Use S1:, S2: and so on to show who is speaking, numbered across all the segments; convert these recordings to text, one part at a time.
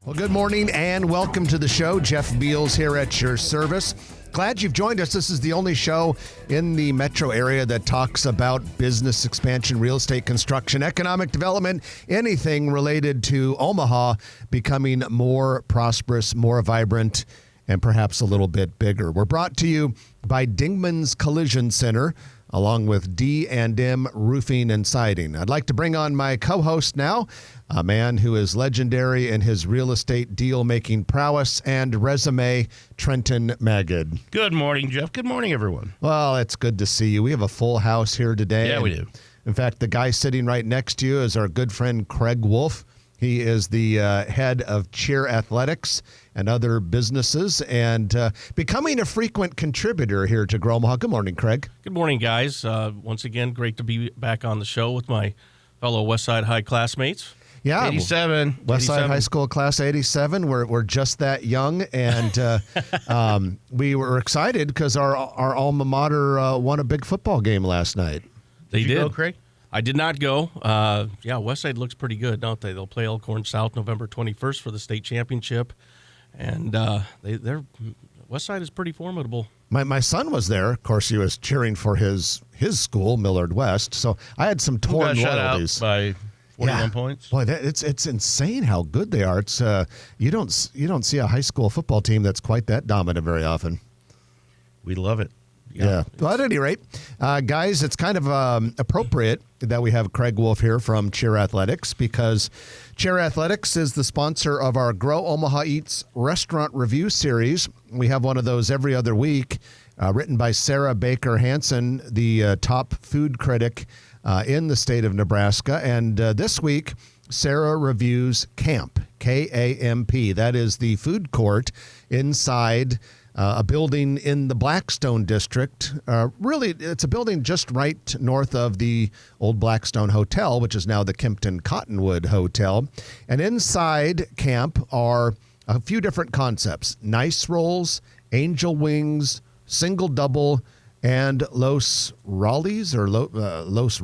S1: Well, good morning and welcome to the show. Jeff Beals here at your service. Glad you've joined us. This is the only show in the metro area that talks about business expansion, real estate construction, economic development, anything related to Omaha becoming more prosperous, more vibrant, and perhaps a little bit bigger. We're brought to you by Dingman's Collision Center, along with D&M Roofing and Siding. I'd like to bring on my co-host now, a man who is legendary in his real estate deal-making prowess and resume, Trenton Magid.
S2: Good morning, Jeff. Good morning, everyone.
S1: Well, it's good to see you. We have a full house here today.
S2: Yeah, we do.
S1: In fact, the guy sitting right next to you is our good friend Craig Wolf. He is the head of Cheer Athletics and other businesses and becoming a frequent contributor here to Grow Omaha. Good morning, Craig.
S3: Good morning, guys. Once again, great to be back on the show with my fellow Westside High classmates.
S1: Yeah,
S2: 87.
S1: Westside High School class 87. We're just that young, and we were excited because our alma mater won a big football game last night.
S3: They did.
S2: Go, Craig?
S3: I did not go. Westside looks pretty good, don't they? They'll play Elkhorn South November 21st for the state championship, and Westside is pretty formidable.
S1: My son was there. Of course, he was cheering for his school, Millard West. So I had some torn loyalties.
S2: Shut out by 41 points.
S1: Boy, it's insane how good they are. It's you don't see a high school football team that's quite that dominant very often.
S2: We love it.
S1: Yeah. Well, at any rate, guys, it's kind of appropriate that we have Craig Wolf here from Cheer Athletics because Cheer Athletics is the sponsor of our Grow Omaha Eats restaurant review series. We have one of those every other week, written by Sarah Baker Hansen, the top food critic in the state of Nebraska. And this week, Sarah reviews Camp, K-A-M-P. That is the food court inside a building in the Blackstone district. Really, it's a building just right north of the old Blackstone Hotel, which is now the Kempton Cottonwood Hotel. And inside Camp are a few different concepts: nice rolls, angel wings, single double, and Los Rallies or Los,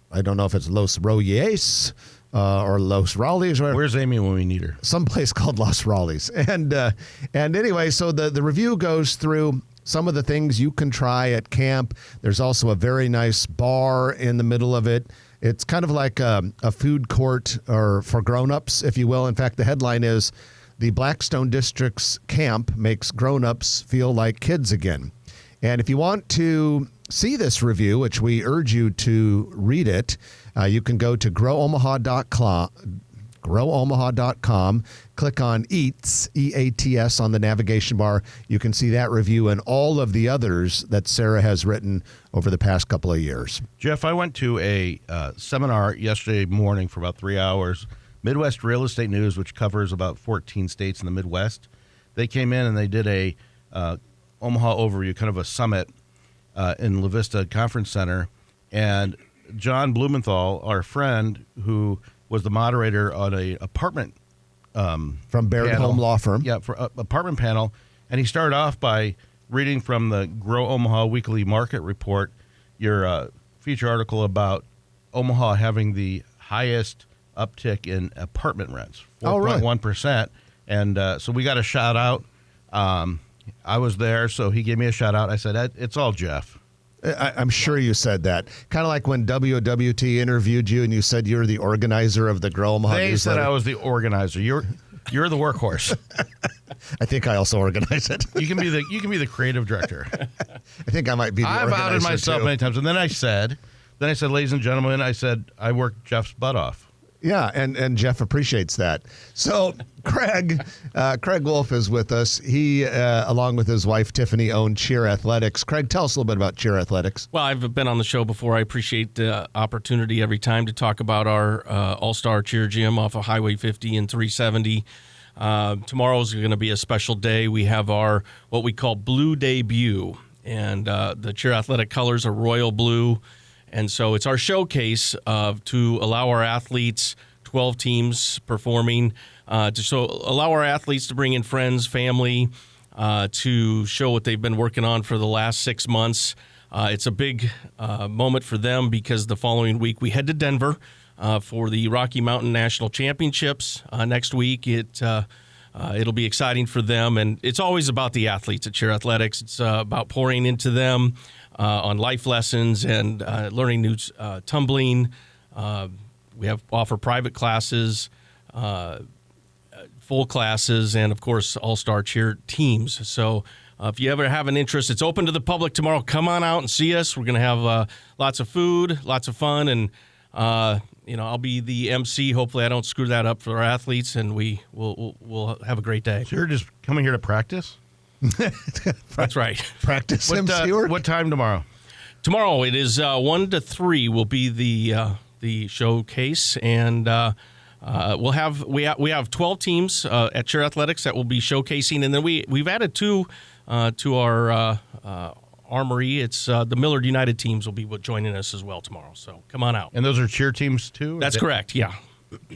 S1: I don't know if it's Los Royes or Los Rallies.
S2: Where's Amy when we need her?
S1: Someplace called Los Rallies. And anyway, so the review goes through some of the things you can try at camp. There's also a very nice bar in the middle of it. It's kind of like a food court or for grown-ups, if you will. In fact, the headline is, "The Blackstone District's Camp Makes Grown-Ups Feel Like Kids Again." And if you want to see this review, which we urge you to read it, you can go to growomaha.com, click on Eats, E-A-T-S, on the navigation bar. You can see that review and all of the others that Sarah has written over the past couple of years.
S2: Jeff, I went to a seminar yesterday morning for about 3 hours, Midwest Real Estate News, which covers about 14 states in the Midwest. They came in and they did a Omaha overview, kind of a summit in La Vista Conference Center, and John Blumenthal, our friend, who was the moderator on a apartment
S1: from Baird Home Law Firm.
S2: Yeah, for apartment panel. And he started off by reading from the Grow Omaha Weekly Market Report, your feature article about Omaha having the highest uptick in apartment rents, 4.1%. And so we got a shout out. I was there, so he gave me a shout out. I said, "It's all Jeff."
S1: I'm sure you said that. Kind of like when WWT interviewed you and you said you're the organizer of the Grow Omaha
S2: They
S1: newsletter.
S2: said I was the organizer. You're the workhorse.
S1: I think I also organize it.
S2: You can be the creative director.
S1: I think I might be the
S2: I've
S1: organizer
S2: outed myself
S1: too.
S2: many times. And then I said, ladies and gentlemen, I worked Jeff's butt off.
S1: Yeah, and Jeff appreciates that. So Craig Wolf is with us. He, along with his wife Tiffany, own Cheer Athletics. Craig, tell us a little bit about Cheer Athletics.
S3: Well, I've been on the show before. I appreciate the opportunity every time to talk about our All-Star Cheer Gym off of Highway 50 and 370. Tomorrow's going to be a special day. We have our what we call Blue Debut, and the Cheer Athletic colors are royal blue. And so it's our showcase to allow our athletes, 12 teams performing, allow our athletes to bring in friends, family, to show what they've been working on for the last 6 months. It's a big moment for them because the following week we head to Denver for the Rocky Mountain National Championships next week. It'll be exciting for them, and it's always about the athletes at Cheer Athletics. It's about pouring into them on life lessons and learning new tumbling. We offer private classes, full classes, and of course all-star cheer teams. So if you ever have an interest, it's open to the public tomorrow. Come on out and see us. We're going to have lots of food, lots of fun, and I'll be the MC. Hopefully I don't screw that up for our athletes, and we'll have a great day.
S2: So you're just coming here to practice?
S3: That's right.
S1: Practice MC work?
S2: What time tomorrow?
S3: Tomorrow it is 1 to 3 will be the showcase, and we have 12 teams at Cheer Athletics that will be showcasing, and then we've added 2 to our armory. It's the Millard United teams will be joining us as well tomorrow. So come on out.
S2: And those are cheer teams too?
S3: That's correct. Yeah.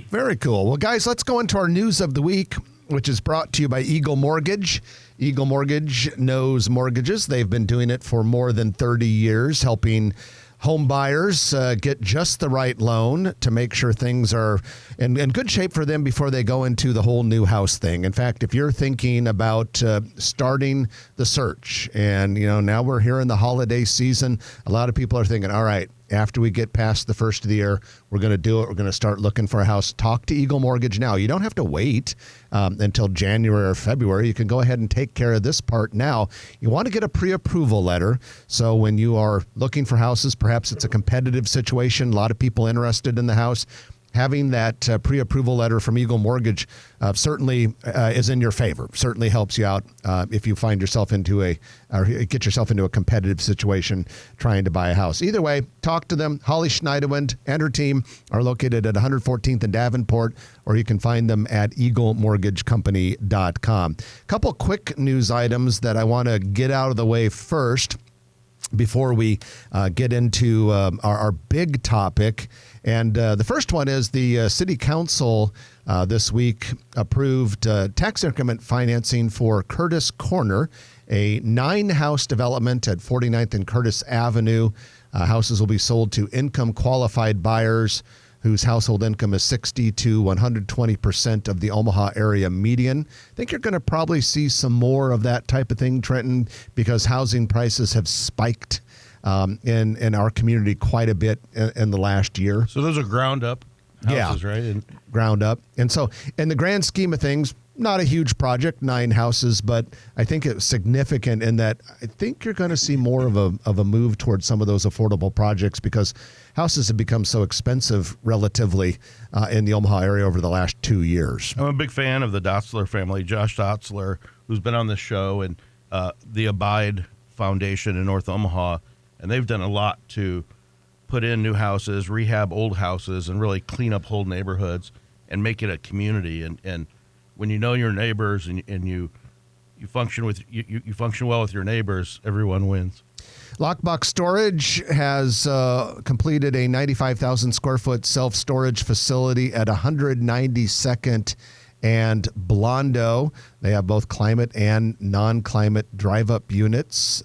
S1: Very cool. Well, guys, let's go into our news of the week, which is brought to you by Eagle Mortgage. Eagle Mortgage knows mortgages. They've been doing it for more than 30 years, helping home buyers get just the right loan to make sure things are in good shape for them before they go into the whole new house thing. In fact, if you're thinking about starting the search, and now we're here in the holiday season, a lot of people are thinking, all right, after we get past the first of the year, we're going to do it. We're going to start looking for a house. Talk to Eagle Mortgage now. You don't have to wait until January or February. You can go ahead and take care of this part now. You want to get a pre-approval letter. So when you are looking for houses, perhaps it's a competitive situation, a lot of people interested in the house. Having that pre-approval letter from Eagle Mortgage certainly is in your favor. Certainly helps you out if you find yourself get yourself into a competitive situation trying to buy a house. Either way, talk to them. Holly Schneiderwind and her team are located at 114th and Davenport, or you can find them at eaglemortgagecompany.com. Couple quick news items that I want to get out of the way first before we get into our big topic. And the first one is the City Council this week approved tax increment financing for Curtis Corner, a 9-house development at 49th and Curtis Avenue. Houses will be sold to income-qualified buyers whose household income is 60 to 120% of the Omaha area median. I think you're going to probably see some more of that type of thing, Trenton, because housing prices have spiked in our community quite a bit in the last year.
S2: So those are ground up houses, right? And
S1: ground up. And so in the grand scheme of things, not a huge project, 9 houses, but I think it's significant in that I think you're going to see more of a move towards some of those affordable projects because houses have become so expensive relatively in the Omaha area over the last 2 years.
S2: I'm a big fan of the Dotzler family, Josh Dotzler, who's been on this show, and the Abide Foundation in North Omaha, and they've done a lot to put in new houses, rehab old houses, and really clean up whole neighborhoods and make it a community. And when you know your neighbors and you function well with your neighbors, everyone wins.
S1: Lockbox Storage has completed a 95,000 square foot self-storage facility at 192nd and Blondo. They have both climate and non-climate drive-up units,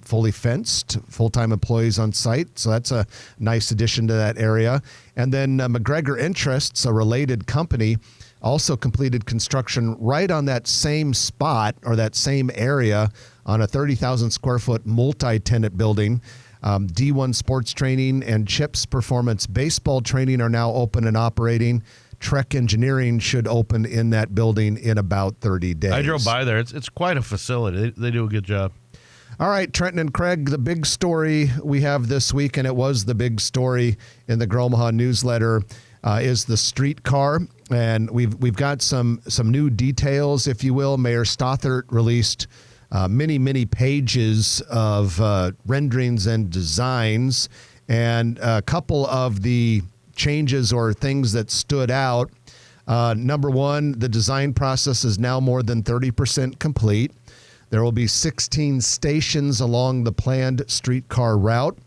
S1: fully fenced, full-time employees on site. So that's a nice addition to that area. And then McGregor Interests, a related company, also completed construction right on that same spot or that same area on a 30,000 square foot multi-tenant building. D1 Sports Training and Chips Performance Baseball Training are now open and operating. Trek Engineering should open in that building in about 30 days.
S2: I drove by there. It's quite a facility. They do a good job.
S1: All right, Trenton and Craig, the big story we have this week, and it was the big story in the Grow Omaha newsletter, is the streetcar. And we've got some new details, if you will. Mayor Stothert released many pages of renderings and designs, and a couple of the changes or things that stood out. Number one, the design process is now more than 30% complete. There will be 16 stations along the planned streetcar route.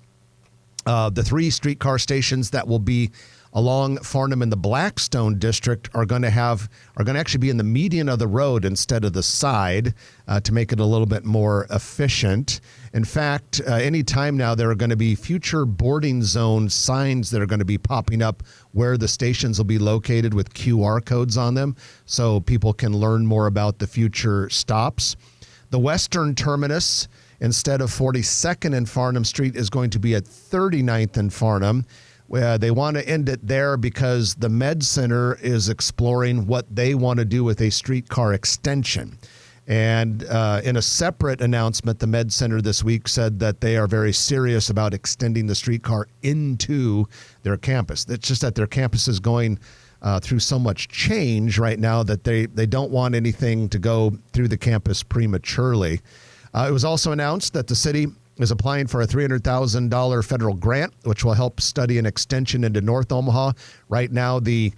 S1: The 3 streetcar stations that will be along Farnham and the Blackstone district are going to actually be in the median of the road instead of the side to make it a little bit more efficient. In fact, any time now there are going to be future boarding zone signs that are going to be popping up where the stations will be located with QR codes on them so people can learn more about the future stops. The western terminus, instead of 42nd and Farnham Street, is going to be at 39th and Farnham. They want to end it there because the Med Center is exploring what they want to do with a streetcar extension. And in a separate announcement, the Med Center this week said that they are very serious about extending the streetcar into their campus. It's just that their campus is going through so much change right now that they don't want anything to go through the campus prematurely. It was also announced that the city is applying for a $300,000 federal grant, which will help study an extension into North Omaha. Right now, the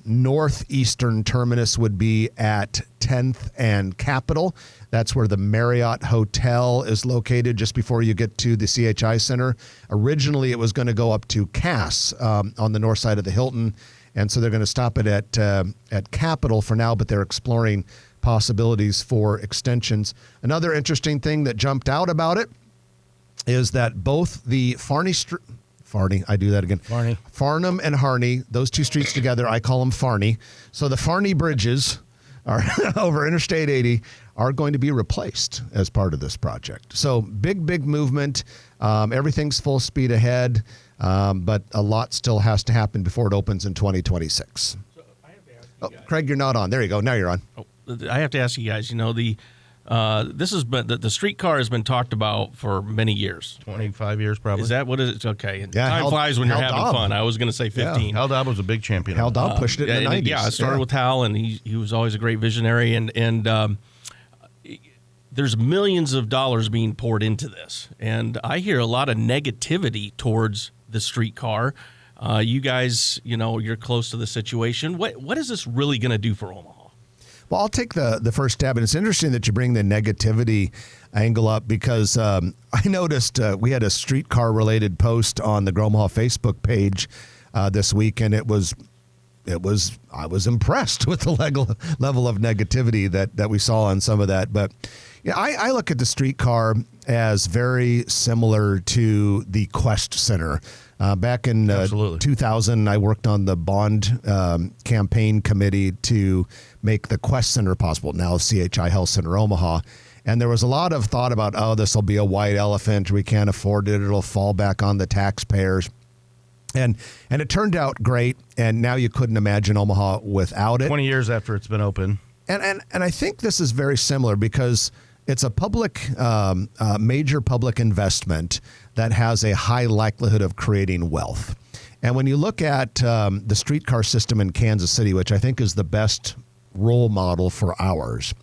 S1: northeastern terminus would be at 10th and Capitol. That's where the Marriott Hotel is located just before you get to the CHI Center. Originally, it was going to go up to Cass on the north side of the Hilton, and so they're going to stop it at Capitol for now, but they're exploring possibilities for extensions. Another interesting thing that jumped out about it is that both the Farnham and Harney, those two streets together, I call them Farney. So the Farney bridges are over Interstate 80 are going to be replaced as part of this project. So big movement. Everything's full speed ahead, but a lot still has to happen before it opens in 2026.
S3: So I have to ask you guys.
S1: Craig, you're not on. There you go. Now you're on.
S3: I have to ask you guys, this has been the streetcar has been talked about for many years.
S2: 25 years, probably.
S3: Is that what it is? Okay.
S1: Yeah,
S3: Time flies when you're
S1: Hal
S3: having
S1: Dobb.
S3: fun. I was going to say 15.
S2: Hal Dobb was a big champion.
S1: Hal Dobb pushed it in the 90s.
S3: Yeah, it started with Hal, and he was always a great visionary. And there's millions of dollars being poured into this. And I hear a lot of negativity towards the streetcar. You guys, you're close to the situation. What is this really going to do for Omaha?
S1: Well, I'll take the first stab, and it's interesting that you bring the negativity angle up because I noticed we had a streetcar-related post on the Grow Omaha Facebook page this week, and I was impressed with the level of negativity that we saw on some of that. But yeah, I look at the streetcar as very similar to the Quest Center. Back in 2000, I worked on the bond campaign committee to make the Quest Center possible, now CHI Health Center Omaha. And there was a lot of thought about, this will be a white elephant. We can't afford it. It'll fall back on the taxpayers. And it turned out great. And now you couldn't imagine Omaha without it.
S2: 20 years after it's been open.
S1: And I think this is very similar because it's a major public investment that has a high likelihood of creating wealth. And when you look at the streetcar system in Kansas City, which I think is the best role model for ours,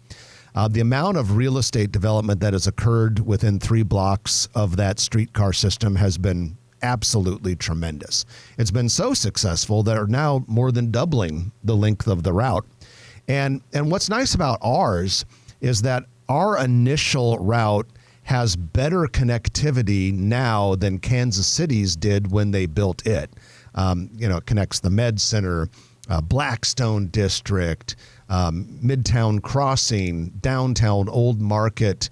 S1: the amount of real estate development that has occurred within 3 blocks of that streetcar system has been absolutely tremendous. It's been so successful that are now more than doubling the length of the route. And what's nice about ours is that our initial route has better connectivity now than Kansas City's did when they built it. It connects the Med Center, Blackstone District, Midtown Crossing, downtown Old Market,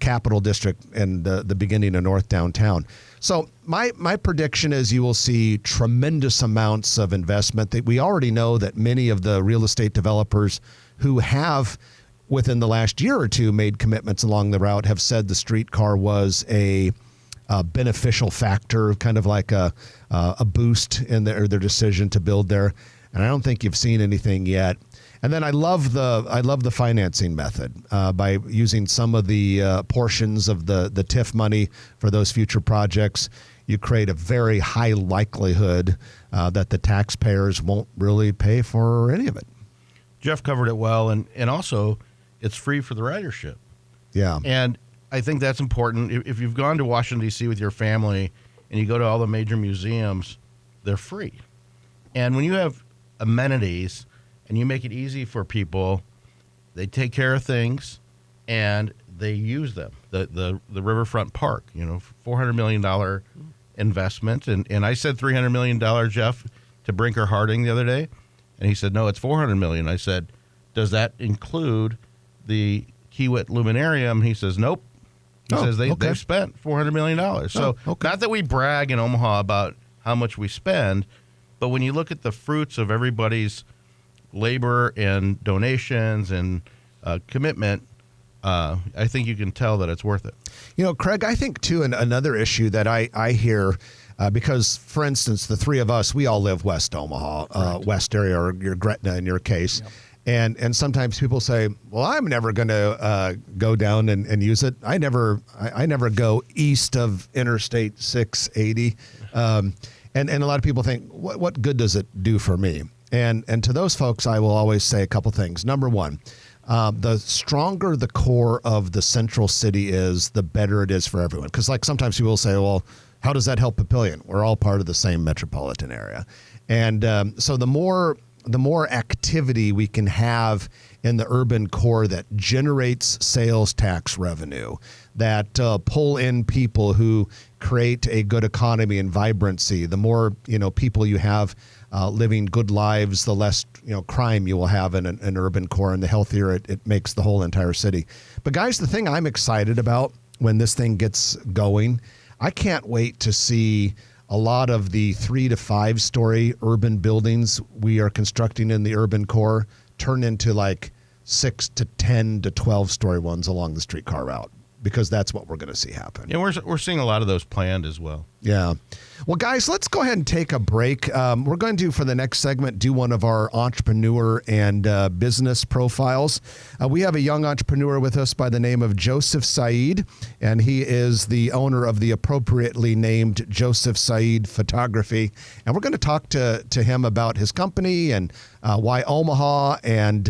S1: Capitol District, and the beginning of North Downtown. So my prediction is you will see tremendous amounts of investment. That we already know that many of the real estate developers who have within the last year or two made commitments along the route have said the streetcar was a beneficial factor, kind of like a boost in their decision to build there. And I don't think you've seen anything yet. And then I love the financing method by using some of the portions of the TIF money for those future projects. You create a very high likelihood that the taxpayers won't really pay for any of it.
S2: Jeff covered it well, and also it's free for the ridership.
S1: Yeah.
S2: And I think that's important. If you've gone to Washington, D.C. with your family and you go to all the major museums, they're free. And when you have amenities and you make it easy for people, they take care of things and they use them. The Riverfront Park, $400 million investment. And I said $300 million, Jeff. to Brinker Harding the other day, and he said, no, it's $400 million. I said, does that include the Kiewit Luminarium? He says, nope. He says they've spent $400 million. So not that we brag in Omaha about how much we spend, but when you look at the fruits of everybody's labor and donations and commitment, I think you can tell that it's worth it.
S1: You know, Craig, I think, too, another issue that I hear, because, for instance, the three of us, we all live West Omaha, West area, or your Gretna in your case. Yep. And sometimes people say, well, I'm never going to go down and use it. I never go east of Interstate 680. And a lot of people think, what good does it do for me? And to those folks, I will always say a couple things. Number one, the stronger the core of the central city is, the better it is for everyone. Because like sometimes people will say, well, how does that help Papillion? We're all part of the same metropolitan area. And so the more activity we can have in the urban core that generates sales tax revenue, that pull in people who create a good economy and vibrancy, the more people you have living good lives, the less crime you will have in an urban core, and the healthier it makes the whole entire city. But guys, the thing I'm excited about when this thing gets going, I can't wait to see a lot of the 3 to 5 story urban buildings we are constructing in the urban core turn into like 6 to 10 to 12 story ones along the streetcar route, because that's what we're going to see happen.
S2: Yeah, we're seeing a lot of those planned as well.
S1: Yeah. Well, guys, let's go ahead and take a break. We're going to, for the next segment, do one of our entrepreneur and business profiles. We have a young entrepreneur with us by the name of Joseph Saaid, and he is the owner of the appropriately named Joseph Saaid Photography. And we're going to talk to him about his company and why Omaha and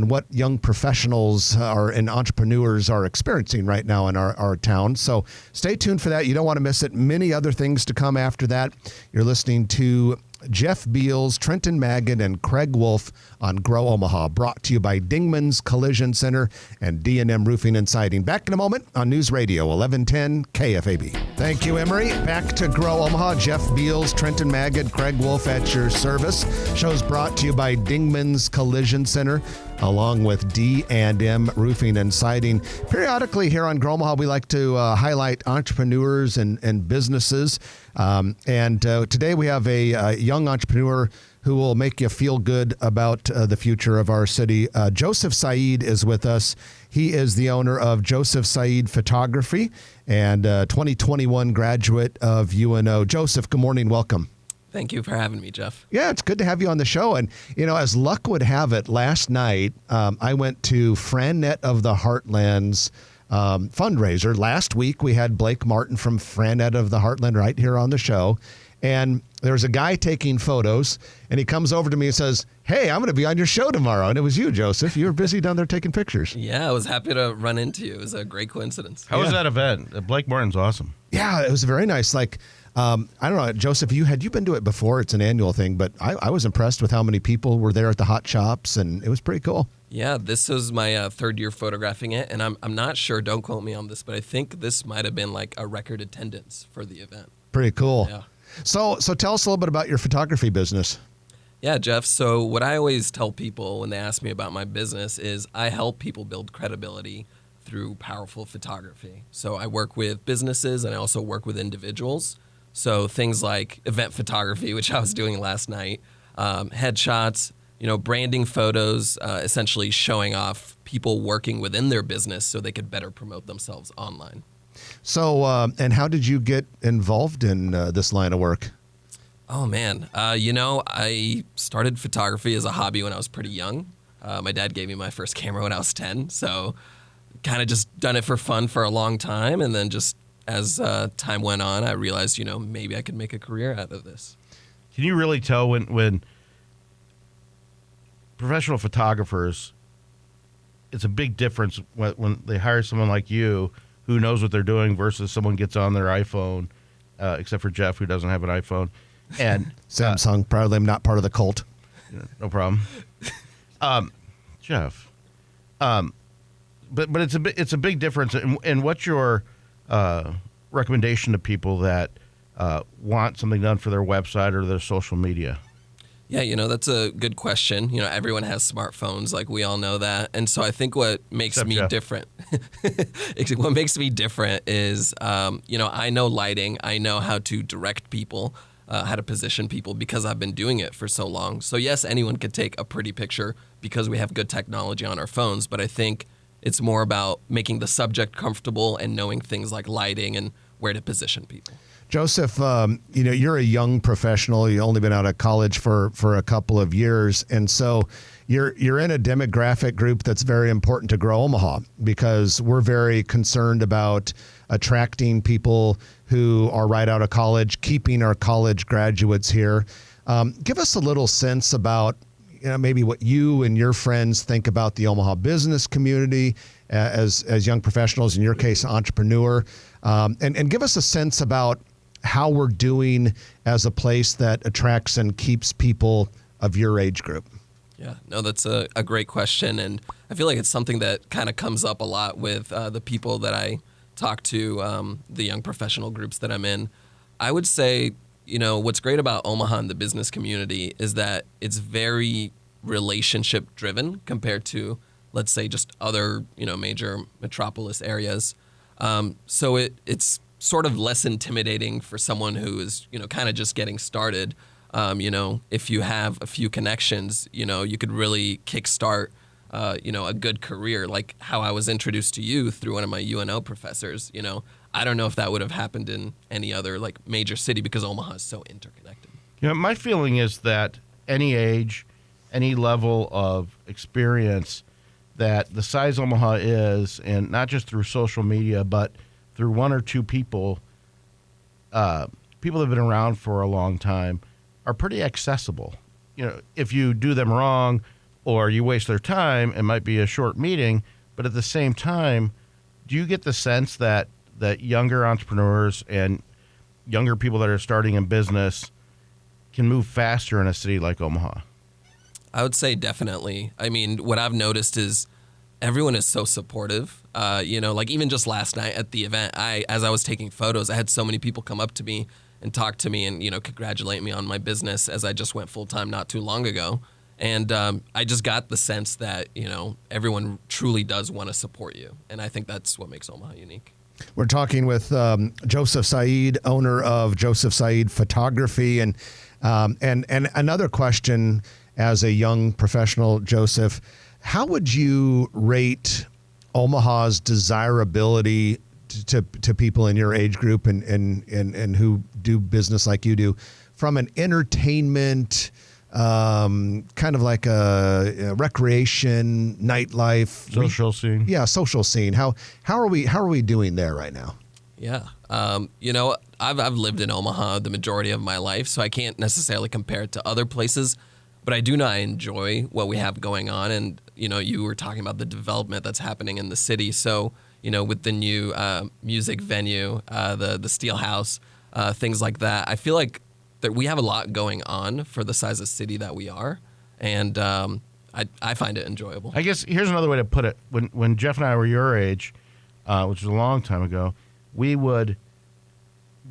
S1: what young professionals and entrepreneurs are experiencing right now in our town. So stay tuned for that. You don't want to miss it. Many other things to come after that. You're listening to Jeff Beals, Trenton Magid, and Craig Wolf on Grow Omaha, brought to you by Dingman's Collision Center and D&M Roofing and Siding. Back in a moment on News Radio 1110 KFAB. Thank you, Emery. Back to Grow Omaha. Jeff Beals, Trenton Magid, Craig Wolf at your service. Show's brought to you by Dingman's Collision Center, along with D&M Roofing and Siding. Periodically here on Grow Omaha, we like to highlight entrepreneurs and businesses. Today we have a young entrepreneur who will make you feel good about the future of our city. Joseph Saaid is with us. He is the owner of Joseph Saaid Photography and 2021 graduate of UNO. Joseph, good morning. Welcome.
S4: Thank you for having me, Jeff.
S1: Yeah, it's good to have you on the show. And, as luck would have it, last night I went to FranNet of the Heartland's fundraiser. Last week we had Blake Martin from FranNet of the Heartland right here on the show. And there was a guy taking photos, and he comes over to me and says, hey, I'm going to be on your show tomorrow. And it was you, Joseph. You were busy down there taking pictures.
S4: Yeah, I was happy to run into you. It was a great coincidence.
S2: How was that event? Blake Martin's awesome.
S1: Yeah, it was very nice. I don't know, Joseph, had you been to it before? It's an annual thing, but I was impressed with how many people were there at the hot shops, and it was pretty cool.
S4: Yeah, this was my third year photographing it, and I'm not sure, don't quote me on this, but I think this might have been like a record attendance for the event.
S1: Pretty cool.
S4: Yeah.
S1: So tell us a little bit about your photography business.
S4: Yeah, Jeff. So what I always tell people when they ask me about my business is I help people build credibility through powerful photography. So I work with businesses and I also work with individuals. So things like event photography, which I was doing last night, headshots, branding photos, essentially showing off people working within their business so they could better promote themselves online.
S1: So, and how did you get involved in this line of work?
S4: Oh, man. I started photography as a hobby when I was pretty young. My dad gave me my first camera when I was 10. So kind of just done it for fun for a long time. And then just as time went on, I realized, maybe I could make a career out of this.
S2: Can you really tell when professional photographers, it's a big difference when they hire someone like you who knows what they're doing versus someone gets on their iPhone, except for Jeff, who doesn't have an iPhone. And
S1: Samsung, probably not part of the cult.
S2: No problem. Jeff. But it's a big difference. And what's your recommendation to people that want something done for their website or their social media?
S4: Yeah, that's a good question. Everyone has smartphones, like we all know that. And so I think what makes
S2: Except
S4: me
S2: Jeff.
S4: different, what makes me different is, I know lighting. I know how to direct people, how to position people because I've been doing it for so long. So yes, anyone could take a pretty picture because we have good technology on our phones. But I think it's more about making the subject comfortable and knowing things like lighting and where to position people.
S1: Joseph, you're a young professional. You've only been out of college for a couple of years, and so you're in a demographic group that's very important to Grow Omaha because we're very concerned about attracting people who are right out of college, keeping our college graduates here. Give us a little sense about maybe what you and your friends think about the Omaha business community as young professionals, in your case, entrepreneur, and give us a sense about how we're doing as a place that attracts and keeps people of your age group.
S4: Yeah, no, that's a great question. And I feel like it's something that kind of comes up a lot with the people that I talk to, the young professional groups that I'm in. I would say, what's great about Omaha and the business community is that it's very relationship driven compared to, let's say, just other, major metropolis areas. So it's sort of less intimidating for someone who is, kind of just getting started. If you have a few connections, you could really kickstart, a good career. Like how I was introduced to you through one of my UNO professors. I don't know if that would have happened in any other like major city because Omaha is so interconnected.
S2: My feeling is that any age, any level of experience, that the size Omaha is, and not just through social media, but through one or two people that have been around for a long time, are pretty accessible. If you do them wrong or you waste their time, it might be a short meeting, but at the same time, do you get the sense that younger entrepreneurs and younger people that are starting in business can move faster in a city like Omaha?
S4: I would say definitely. I mean, what I've noticed is everyone is so supportive. Like even just last night at the event, as I was taking photos, I had so many people come up to me and talk to me and, congratulate me on my business as I just went full time not too long ago. And I just got the sense that, everyone truly does want to support you. And I think that's what makes Omaha unique.
S1: We're talking with Joseph Saaid, owner of Joseph Saaid Photography. And another question as a young professional, Joseph, how would you rate Omaha's desirability to people in your age group and who do business like you do from an entertainment, kind of like a recreation, nightlife,
S2: Social scene?
S1: Yeah, social scene. How are we doing there right now?
S4: Yeah. I've lived in Omaha the majority of my life, so I can't necessarily compare it to other places, but I do know I enjoy what we have going on. And, you were talking about the development that's happening in the city. So, with the new music venue, the Steel House, things like that, I feel like that we have a lot going on for the size of city that we are. And I find it enjoyable.
S2: I guess here's another way to put it. When Jeff and I were your age, which was a long time ago, we would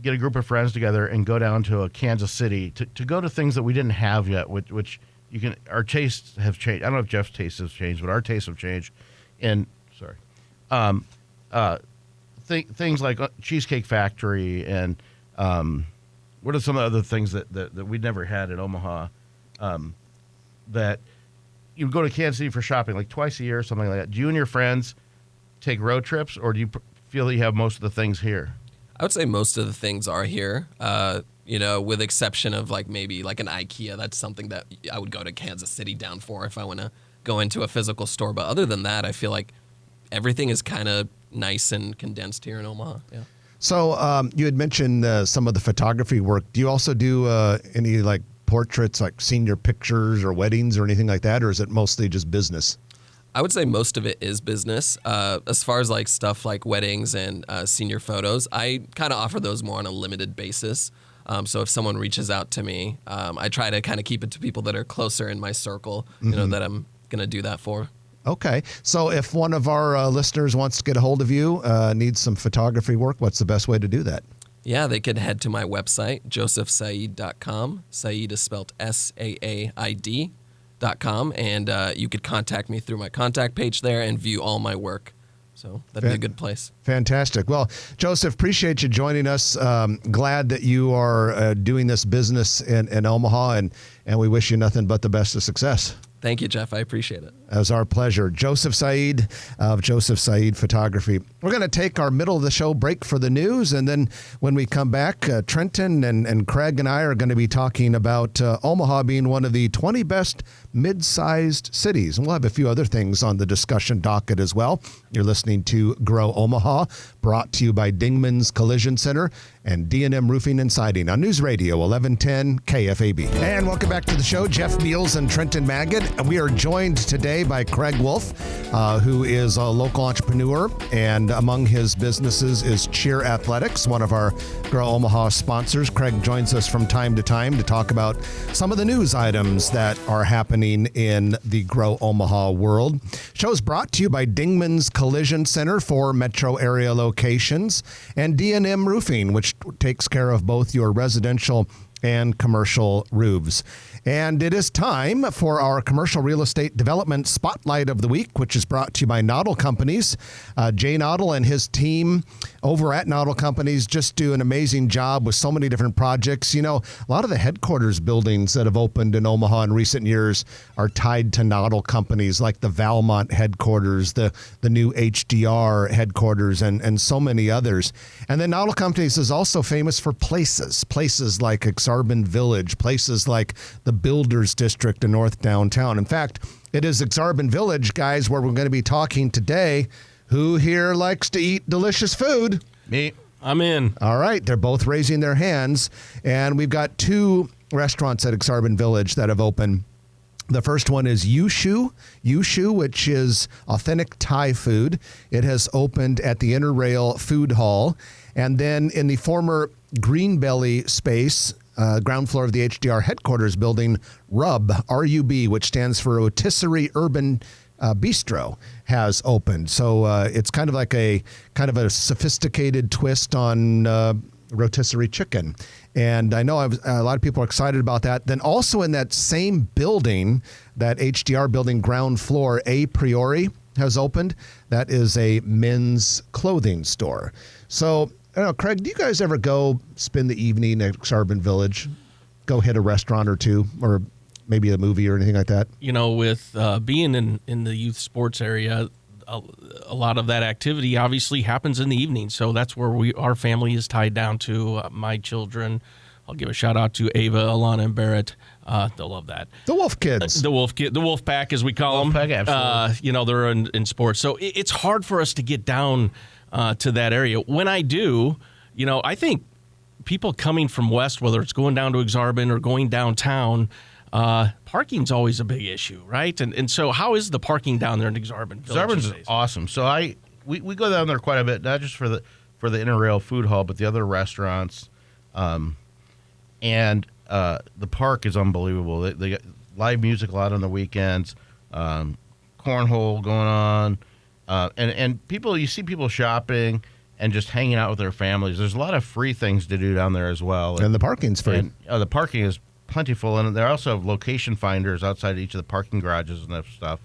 S2: get a group of friends together and go down to a Kansas City to go to things that we didn't have yet, which our tastes have changed. I don't know if Jeff's tastes have changed, but our tastes have changed. And things like Cheesecake Factory and what are some of the other things that we'd never had in Omaha that you go to Kansas City for shopping like twice a year or something like that? Do you and your friends take road trips, or do you feel that you have most of the things here?
S4: I would say most of the things are here, with exception of like maybe like an IKEA. That's something that I would go to Kansas City down for if I want to go into a physical store. But other than that, I feel like everything is kind of nice and condensed here in Omaha. Yeah.
S1: So you had mentioned some of the photography work. Do you also do any like portraits, like senior pictures or weddings or anything like that, or is it mostly just business?
S4: I would say most of it is business. As far as like stuff like weddings and senior photos, I kind of offer those more on a limited basis. So if someone reaches out to me, I try to kind of keep it to people that are closer in my circle, that I'm going to do that for.
S1: Okay. So if one of our listeners wants to get a hold of you, needs some photography work, what's the best way to do that?
S4: Yeah, they could head to my website, josephsaaid.com. Saaid is spelled SAAID.com, and you could contact me through my contact page there and view all my work. So that'd be a good place.
S1: Fantastic. Well, Joseph, appreciate you joining us. Glad that you are doing this business in Omaha, and we wish you nothing but the best of success.
S4: Thank you, Jeff. I appreciate it.
S1: It was our pleasure. Joseph Saaid of Joseph Saaid Photography. We're going to take our middle of the show break for the news, and then when we come back, Trenton and Craig and I are going to be talking about Omaha being one of the 20 best mid-sized cities. And we'll have a few other things on the discussion docket as well. You're listening to Grow Omaha, brought to you by Dingman's Collision Center and D&M Roofing and Siding on News Radio 1110 KFAB. And welcome back to the show. Jeff Beals and Trenton Magid. And we are joined today by Craig Wolf, who is a local entrepreneur, and among his businesses is Cheer Athletics, one of our Grow Omaha sponsors. Craig joins us from time to time to talk about some of the news items that are happening in the Grow Omaha world. Show is brought to you by Dingman's Collision Center for metro area locations, and D&M Roofing, which takes care of both your residential and commercial roofs. And it is time for our commercial real estate development spotlight of the week, which is brought to you by Noddle Companies. Jay Noddle and his team over at Noddle Companies just do an amazing job with so many different projects. You know, a lot of the headquarters buildings that have opened in Omaha in recent years are tied to Noddle Companies, like the Valmont headquarters, the new HDR headquarters, and so many others. And then Noddle Companies is also famous for places like Exarban Village, places like the Builders District in North Downtown. In fact, it is Exarban Village, guys, where we're going to be talking today. Who here likes to eat delicious food?
S2: Me.
S3: I'm in.
S1: All right. They're both raising their hands. And we've got two restaurants at Exarban Village that have opened. The first one is Yushu, which is authentic Thai food. It has opened at the Interrail Food Hall. And then in the former Greenbelly space, ground floor of the HDR headquarters building, RUB, R-U-B, which stands for Rotisserie Urban Bistro, has opened. So it's kind of like a sophisticated twist on rotisserie chicken. And I know a lot of people are excited about that. Then also in that same building, that HDR building ground floor, A Priori has opened. That is a men's clothing store. So, I don't know, Craig, do you guys ever go spend the evening at Exarban Village? Go hit a restaurant or two, or maybe a movie or anything like that?
S3: You know, with being in the youth sports area, a lot of that activity obviously happens in the evening. So that's where our family is tied down to. My children, I'll give a shout out to Ava, Alana, and Barrett. They'll love that.
S1: The Wolf Kids.
S3: The Wolf Pack, as we call them.
S2: Pack, absolutely.
S3: You know, they're in sports. So it's hard for us to get down to that area. When I do, you know, I think people coming from west, whether it's going down to Exarban or going downtown, parking's always a big issue, right? And so how is the parking down there in Exarban Village?
S2: Exarban's awesome. So we go down there quite a bit, not just for the Interrail Food Hall, but the other restaurants. And the park is unbelievable. They got live music a lot on the weekends, cornhole going on, and people. You see people shopping and just hanging out with their families. There's a lot of free things to do down there as well.
S1: And the parking's free.
S2: And, the parking is plentiful, and they also have location finders outside each of the parking garages and that stuff.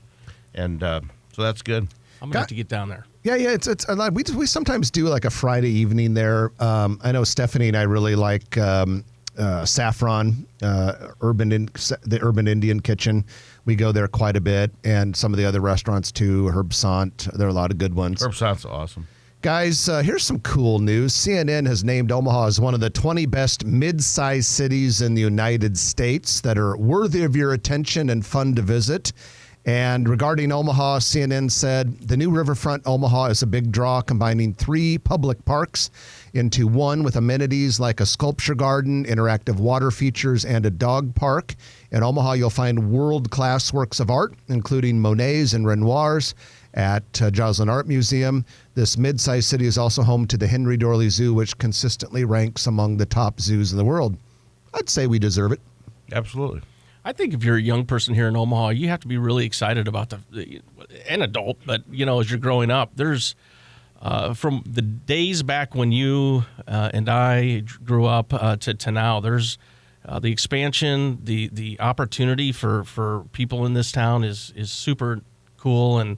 S2: And so that's good.
S3: I'm gonna have to get down there.
S1: Yeah, it's a lot. We sometimes do like a Friday evening there. I know Stephanie and I really like Saffron, the Urban Indian Kitchen. We go there quite a bit, and some of the other restaurants too. Herb Sant, there are a lot of good ones.
S2: Herb Sant's awesome.
S1: Guys, here's some cool news. CNN has named Omaha as one of the 20 best mid-sized cities in the United States that are worthy of your attention and fun to visit. And regarding Omaha, CNN said the new Riverfront Omaha is a big draw, combining 3 public parks into one with amenities like a sculpture garden, interactive water features, and a dog park. In Omaha, you'll find world-class works of art, including Monet's and Renoir's at Joslin Art Museum. This mid-sized city is also home to the Henry Dorley Zoo, which consistently ranks among the top zoos in the world. I'd say we deserve it.
S2: Absolutely.
S3: I think if you're a young person here in Omaha, you have to be really excited about an adult, but you know, as you're growing up, there's from the days back when you and I grew up to now, there's the expansion, the opportunity for people in this town is super cool, and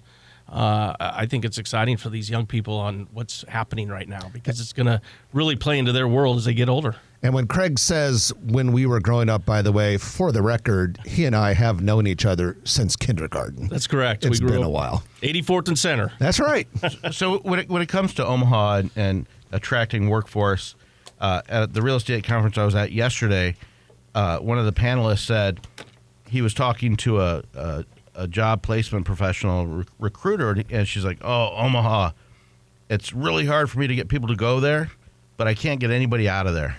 S3: I think it's exciting for these young people on what's happening right now, because it's going to really play into their world as they get older.
S1: And when Craig says when we were growing up, by the way, for the record, he and I have known each other since kindergarten.
S3: That's correct.
S1: It's
S3: we grew
S1: been
S3: up
S1: a while.
S3: 84th and Center.
S1: That's right.
S2: So when it comes to Omaha and attracting workforce, at the real estate conference I was at yesterday, one of the panelists said he was talking to a job placement professional recruiter, and she's like, "Oh, Omaha, it's really hard for me to get people to go there, but I can't get anybody out of there."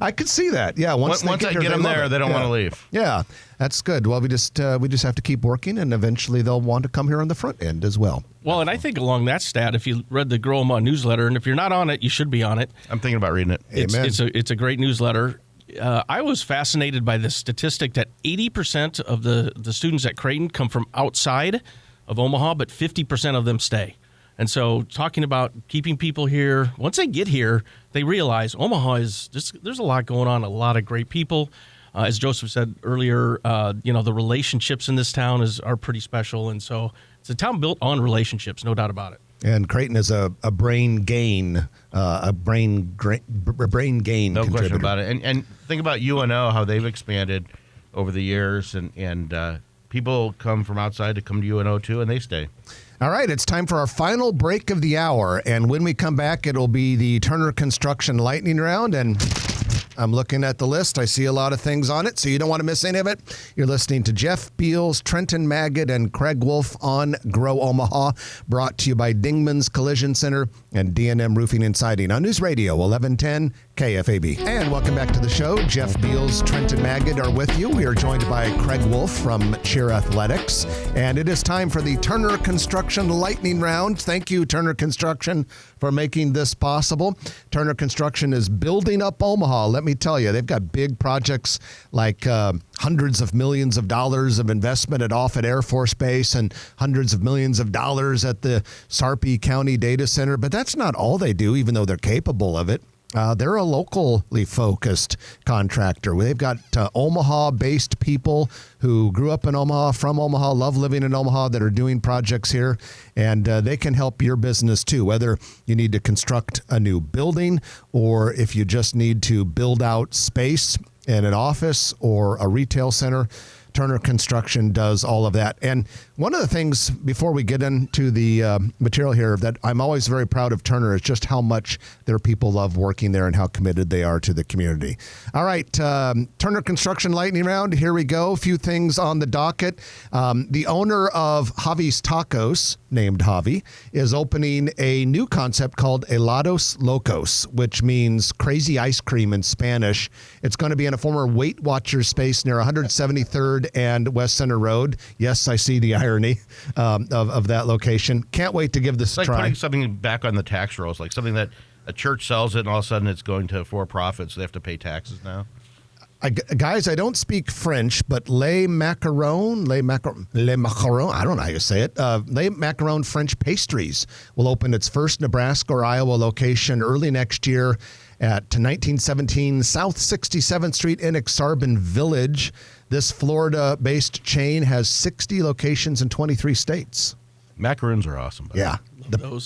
S1: I could see that. Yeah, once
S2: I get them there, they don't want to leave.
S1: Yeah, that's good. Well, we just have to keep working, and eventually they'll want to come here on the front end as well.
S3: Well, and I think along that stat, if you read the Grow Omaha newsletter, and if you're not on it, you should be on it.
S2: I'm thinking about reading it.
S1: Amen.
S3: It's a great newsletter. I was fascinated by the statistic that 80% of the students at Creighton come from outside of Omaha, but 50% of them stay. And so talking about keeping people here, once they get here, they realize Omaha is just, there's a lot going on, a lot of great people. As Joseph said earlier, the relationships in this town are pretty special. And so it's a town built on relationships, no doubt about it.
S1: And Creighton is a brain gain, brain gain
S2: No
S1: contributor.
S2: question about it. And think about UNO, how they've expanded over the years, and people come from outside to come to UNO too, and they stay.
S1: All right, it's time for our final break of the hour, and when we come back, it'll be the Turner Construction Lightning Round, and I'm looking at the list. I see a lot of things on it, so you don't want to miss any of it. You're listening to Jeff Beals, Trenton Magid, and Craig Wolf on Grow Omaha, brought to you by Dingman's Collision Center and D&M Roofing and Siding on News Radio 1110 KFAB. And welcome back to the show. Jeff Beals, Trenton Magid are with you. We are joined by Craig Wolf from Cheer Athletics, and it is time for the Turner Construction Lightning Round. Thank you, Turner Construction, for making this possible. Turner Construction is building up Omaha. Let me tell you, they've got big projects like hundreds of millions of dollars of investment at Offutt Air Force Base and hundreds of millions of dollars at the Sarpy County Data Center. But that's not all they do, even though they're capable of it. They're a locally focused contractor. They've got Omaha-based people who grew up in Omaha, from Omaha, love living in Omaha, that are doing projects here, and they can help your business too, whether you need to construct a new building or if you just need to build out space in an office or a retail center. Turner Construction does all of that. And one of the things, before we get into the material here, that I'm always very proud of Turner is just how much their people love working there and how committed they are to the community. All right, Turner Construction Lightning Round, here we go. A few things on the docket. The owner of Javi's Tacos, named Javi, is opening a new concept called Helados Locos, which means crazy ice cream in Spanish. It's going to be in a former Weight Watchers space near 173rd and West Center Road. Yes, I see the irony of that location. Can't wait to give this
S2: It's
S1: a
S2: like
S1: try.
S2: putting something back on the tax rolls, like something that a church sells it and all of a sudden it's going to for-profit, so they have to pay taxes now.
S1: Guys, I don't speak French, but Les Macarons, I don't know how you say it. Les Macarons French Pastries will open its first Nebraska or Iowa location early next year at 1917 South 67th Street in Exarban Village. This Florida-based chain has 60 locations in 23 states.
S2: Macaroons are awesome.
S1: Yeah.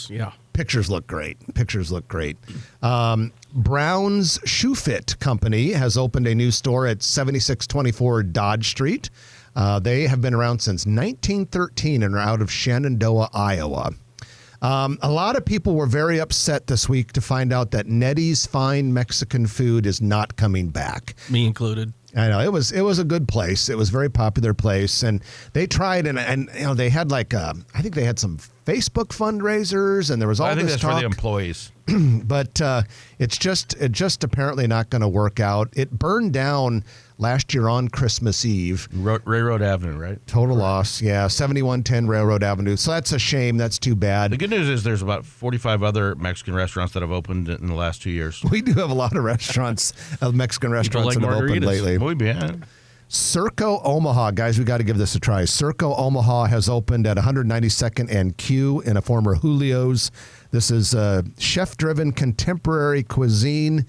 S3: Yeah.
S1: Pictures look great. Brown's Shoe Fit Company has opened a new store at 7624 Dodge Street. They have been around since 1913 and are out of Shenandoah, Iowa. A lot of people were very upset this week to find out that Nettie's Fine Mexican Food is not coming back.
S3: Me included.
S1: I know it was a good place. It was a very popular place, and they tried and they had I think they had some Facebook fundraisers, and there was all
S2: I think
S1: this
S2: that's
S1: talk.
S2: for the employees.
S1: But it's just apparently not going to work out. It burned down last year on Christmas Eve.
S2: Railroad Avenue, right?
S1: Total loss. Yeah, 7110 Railroad Avenue. So that's a shame. That's too bad.
S2: The good news is there's about 45 other Mexican restaurants that have opened in the last 2 years.
S1: We do have a lot of restaurants, Mexican restaurants
S3: like
S1: that have opened
S3: margaritas.
S1: lately.
S2: Muy bien.
S1: Circo Omaha, guys, we got to give this a try. Circo Omaha has opened at 192nd and Q in a former Julio's. This is chef-driven contemporary cuisine.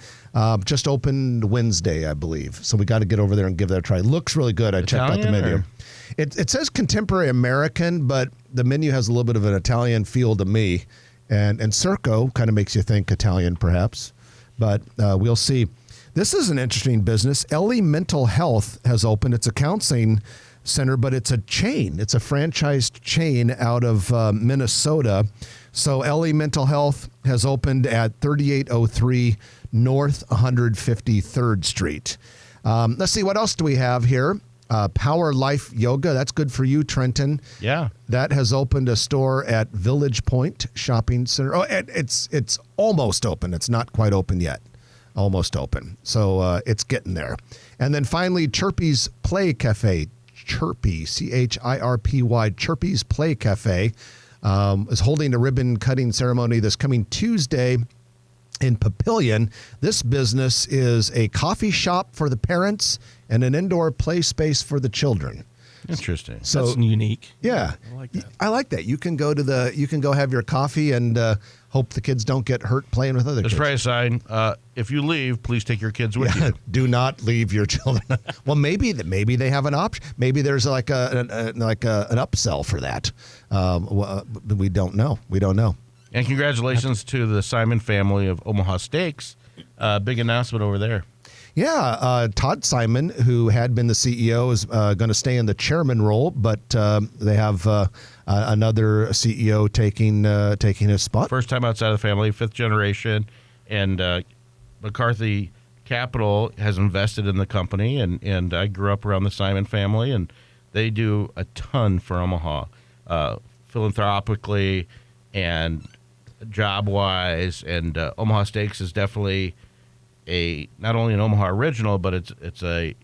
S1: Just opened Wednesday, I believe. So we got to get over there and give that a try. Looks really good. I checked out the
S2: Italian,
S1: menu.
S2: or?
S1: It says contemporary American, but the menu has a little bit of an Italian feel to me. And Circo kind of makes you think Italian, perhaps. But we'll see. This is an interesting business. Ellie Mental Health has opened. It's a counseling center, but it's a chain. It's a franchised chain out of Minnesota. So Ellie Mental Health has opened at 3803 North 153rd Street. Let's see, what else do we have here? Power Life Yoga. That's good for you, Trenton.
S2: Yeah.
S1: That has opened a store at Village Point Shopping Center. Oh, it's almost open. It's not quite open yet. Almost open. So it's getting there. And then finally, Chirpy's Play Cafe. Chirpy, Chirpy, Chirpy's Play Cafe is holding a ribbon cutting ceremony this coming Tuesday in Papillion. This business is a coffee shop for the parents and an indoor play space for the children.
S2: Interesting.
S1: So
S3: That's unique.
S1: yeah,
S3: I like that.
S1: I like that. You can go have your coffee and hope the kids don't get hurt playing with other
S2: Let's
S1: kids.
S2: try a sign. If you leave, please take your kids with you.
S1: Do not leave your children. Well, maybe they have an option. Maybe there's like an upsell for that. We don't know. We don't know.
S2: And congratulations to the Simon family of Omaha Steaks. Big announcement over there.
S1: Yeah, Todd Simon, who had been the CEO, is going to stay in the chairman role, but they have another CEO taking his spot.
S2: First time outside of the family, fifth generation, and McCarthy Capital has invested in the company, and I grew up around the Simon family, and they do a ton for Omaha, philanthropically and job-wise, and Omaha Steaks is definitely not only an Omaha original, but it's an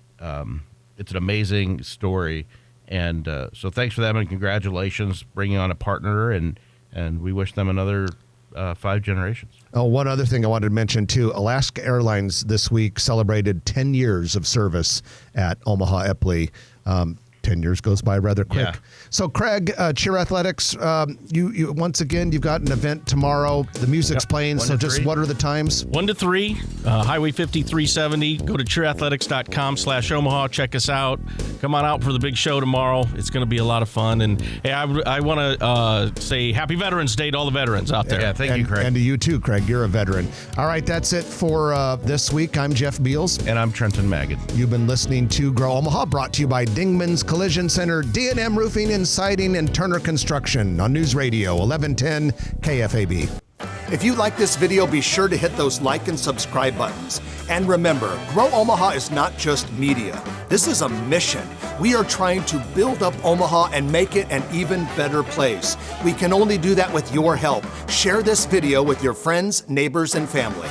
S2: amazing story, and so thanks for them and congratulations bringing on a partner, and we wish them another 5 generations.
S1: Oh, one other thing I wanted to mention too: Alaska Airlines this week celebrated 10 years of service at Omaha Epley. 10 years goes by rather quick.
S2: Yeah.
S1: So, Craig, Cheer Athletics, you once again, you've got an event tomorrow. The music's playing,
S2: 1
S1: so
S2: to
S1: just
S2: 3.
S1: what are the times?
S3: 1 to 3, Highway 50, 370. Go to cheerathletics.com/Omaha. Check us out. Come on out for the big show tomorrow. It's going to be a lot of fun. And hey, I want to say Happy Veterans Day to all the veterans out there.
S2: Yeah, thank you, Craig.
S1: And to you too, Craig. You're a veteran. All right, that's it for this week. I'm Jeff Beals.
S2: And I'm Trenton Magid.
S1: You've been listening to Grow Omaha, brought to you by Dingman's Collision Center, D&M Roofing and Siding, and Turner Construction on News Radio 1110 KFAB. If you like this video, be sure to hit those like and subscribe buttons. And remember, Grow Omaha is not just media. This is a mission. We are trying to build up Omaha and make it an even better place. We can only do that with your help. Share this video with your friends, neighbors, and family.